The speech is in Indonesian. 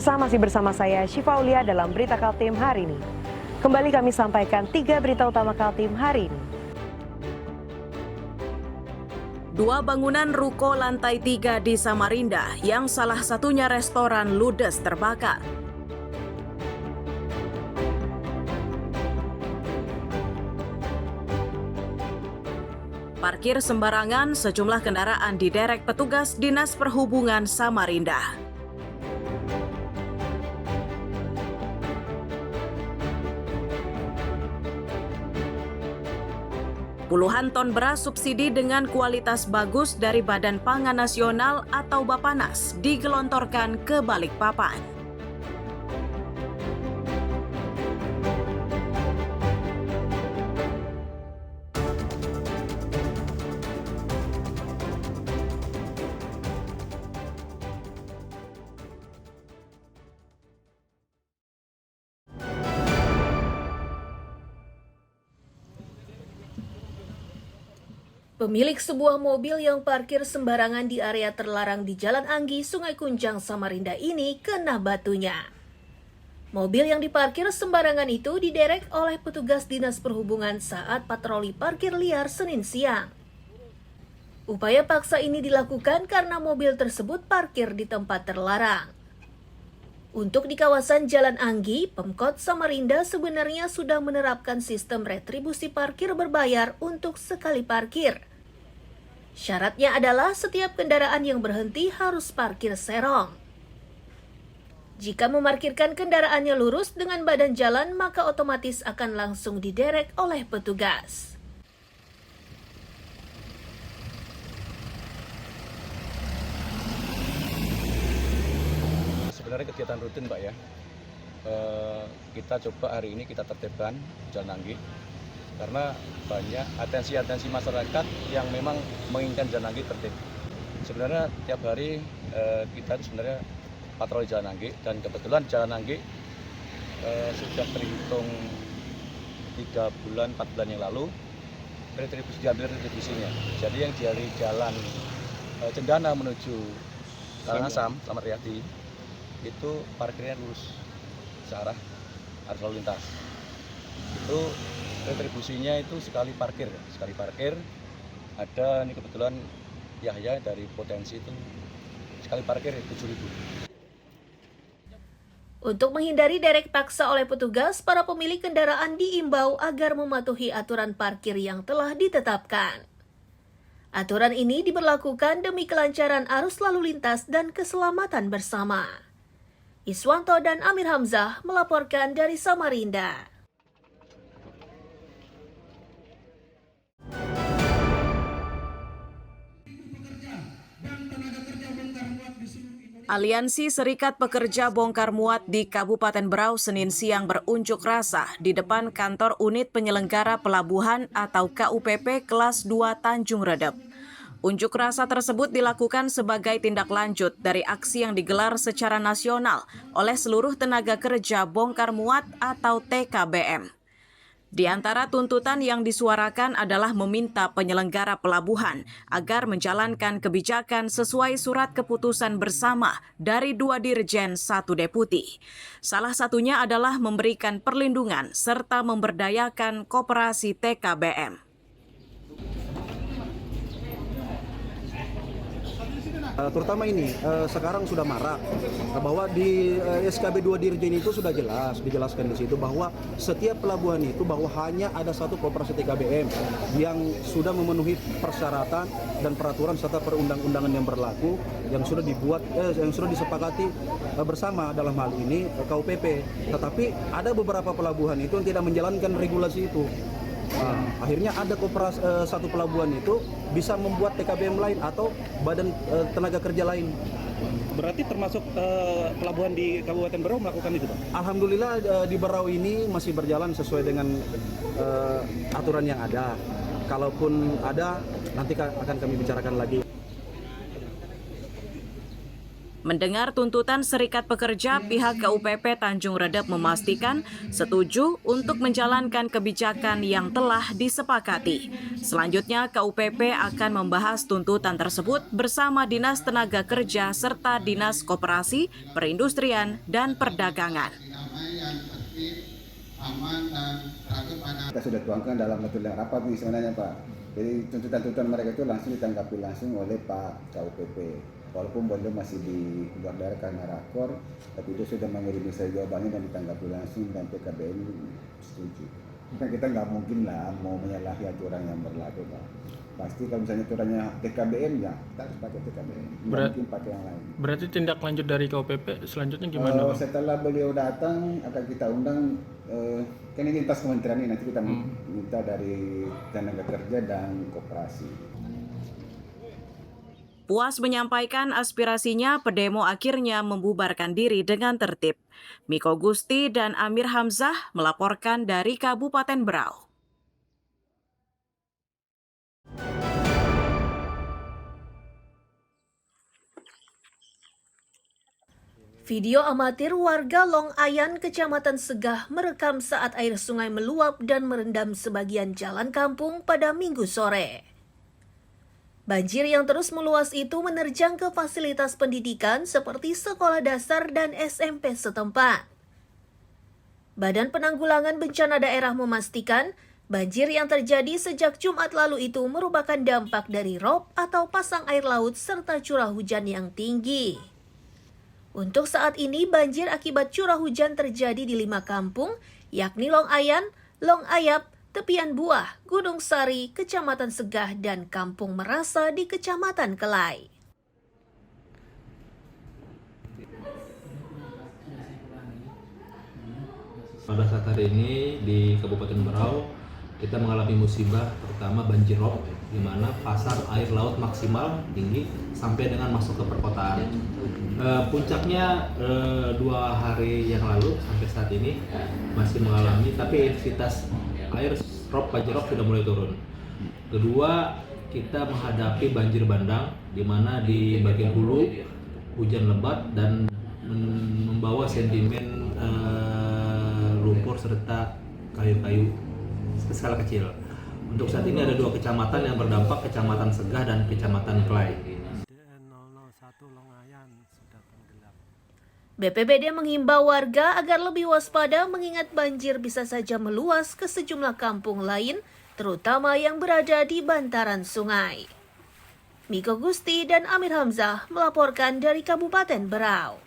Pemirsa, masih bersama saya Syifa Aulia dalam Berita Kaltim hari ini. Kembali kami sampaikan 3 berita utama Kaltim hari ini. 2 bangunan ruko lantai 3 di Samarinda yang salah satunya restoran ludes terbakar. Parkir sembarangan, sejumlah kendaraan diderek petugas Dinas Perhubungan Samarinda. Puluhan ton beras subsidi dengan kualitas bagus dari Badan Pangan Nasional atau Bappenas digelontorkan ke Balikpapan. Pemilik sebuah mobil yang parkir sembarangan di area terlarang di Jalan Anggi, Sungai Kunjang, Samarinda ini kena batunya. Mobil yang diparkir sembarangan itu diderek oleh petugas Dinas Perhubungan saat patroli parkir liar Senin siang. Upaya paksa ini dilakukan karena mobil tersebut parkir di tempat terlarang. Untuk di kawasan Jalan Anggi, Pemkot Samarinda sebenarnya sudah menerapkan sistem retribusi parkir berbayar untuk sekali parkir. Syaratnya adalah setiap kendaraan yang berhenti harus parkir serong. Jika memarkirkan kendaraannya lurus dengan badan jalan, maka otomatis akan langsung diderek oleh petugas. Sebenarnya kegiatan rutin, Mbak ya. Kita coba hari ini kita tertibkan Jalan Anggi karena banyak atensi masyarakat yang memang menginginkan Jalan Anggi tertib. Sebenarnya tiap hari kita itu sebenarnya patroli Jalan Anggi, dan kebetulan Jalan Anggi sudah terhitung 3 bulan 4 bulan yang lalu diambil retribusinya. Jadi yang dari jalan Cendana menuju Karangasem, Slamet Riyadi itu parkirnya lurus searah arus lalu lintas. Itu retribusinya itu sekali parkir. Ada ini kebetulan Yahya dari Potensi itu sekali parkir 7.000. Untuk menghindari derek paksa oleh petugas, para pemilik kendaraan diimbau agar mematuhi aturan parkir yang telah ditetapkan. Aturan ini diberlakukan demi kelancaran arus lalu lintas dan keselamatan bersama. Iswanto dan Amir Hamzah melaporkan dari Samarinda. Aliansi Serikat Pekerja Bongkar Muat di Kabupaten Berau Senin siang berunjuk rasa di depan kantor unit penyelenggara pelabuhan atau KUPP kelas 2 Tanjung Redep. Unjuk rasa tersebut dilakukan sebagai tindak lanjut dari aksi yang digelar secara nasional oleh seluruh tenaga kerja Bongkar Muat atau TKBM. Di antara tuntutan yang disuarakan adalah meminta penyelenggara pelabuhan agar menjalankan kebijakan sesuai surat keputusan bersama dari 2 dirjen 1 deputi. Salah satunya adalah memberikan perlindungan serta memberdayakan koperasi TKBM. Terutama ini sekarang sudah marak bahwa di SKB 2 Dirjen itu sudah jelas dijelaskan di situ bahwa setiap pelabuhan itu bahwa hanya ada satu koperasi TKBM yang sudah memenuhi persyaratan dan peraturan serta perundang-undangan yang berlaku yang sudah dibuat yang sudah disepakati bersama dalam hal ini KUPP. Tetapi ada beberapa pelabuhan itu yang tidak menjalankan regulasi itu. Akhirnya ada koperasi satu pelabuhan itu bisa membuat TKBM lain atau badan tenaga kerja lain. Berarti termasuk pelabuhan di Kabupaten Berau melakukan itu, Pak? Alhamdulillah di Berau ini masih berjalan sesuai dengan aturan yang ada. Kalaupun ada, nanti akan kami bicarakan lagi. Mendengar tuntutan Serikat Pekerja, pihak KUPP Tanjung Redep memastikan setuju untuk menjalankan kebijakan yang telah disepakati. Selanjutnya, KUPP akan membahas tuntutan tersebut bersama Dinas Tenaga Kerja serta Dinas Koperasi, Perindustrian, dan Perdagangan. Kita sudah tuangkan dalam betul yang rapat nih sebenarnya Pak. Jadi tuntutan-tuntutan mereka itu langsung ditanggapi langsung oleh Pak KUPP. Walaupun belum masih di luar daerah karena rakor, tapi itu sudah mengirim saya jawabannya dan ditanggapi langsung dan PKBM setuju. Nah, kita nggak mungkin lah mau menyalahi aturan yang berlaku Pak. Pasti kalau misalnya aturannya TKBM ya kita harus pakai TKBM, nggak mungkin pakai yang lain. Berarti tindak lanjut dari KUPP selanjutnya gimana? Setelah beliau datang akan kita undang, kan ini lintas kementerian ini, nanti kita minta dari tenaga kerja dan koperasi. Puas menyampaikan aspirasinya, pedemo akhirnya membubarkan diri dengan tertib. Miko Gusti dan Amir Hamzah melaporkan dari Kabupaten Berau. Video amatir warga Long Ayan, Kecamatan Segah merekam saat air sungai meluap dan merendam sebagian jalan kampung pada Minggu sore. Banjir yang terus meluas itu menerjang ke fasilitas pendidikan seperti sekolah dasar dan SMP setempat. Badan Penanggulangan Bencana Daerah memastikan banjir yang terjadi sejak Jumat lalu itu merupakan dampak dari rob atau pasang air laut serta curah hujan yang tinggi. Untuk saat ini, banjir akibat curah hujan terjadi di 5 kampung, yakni Long Ayan, Long Ayap, Tepian Buah, Gunung Sari, Kecamatan Segah, dan Kampung Merasa di Kecamatan Kelai. Pada saat hari ini di Kabupaten Berau, kita mengalami musibah pertama banjir rob, di mana pasang air laut maksimal tinggi sampai dengan masuk ke perkotaan. Puncaknya 2 hari yang lalu sampai saat ini masih mengalami, tapi intensitas air banjir rob sudah mulai turun. Kedua, kita menghadapi banjir bandang, di mana di bagian hulu hujan lebat dan membawa sedimen lumpur serta kayu-kayu skala kecil. Untuk saat ini ada 2 kecamatan yang berdampak, Kecamatan Segah dan Kecamatan Kelai. BPBD mengimbau warga agar lebih waspada mengingat banjir bisa saja meluas ke sejumlah kampung lain, terutama yang berada di bantaran sungai. Miko Gusti dan Amir Hamzah melaporkan dari Kabupaten Berau.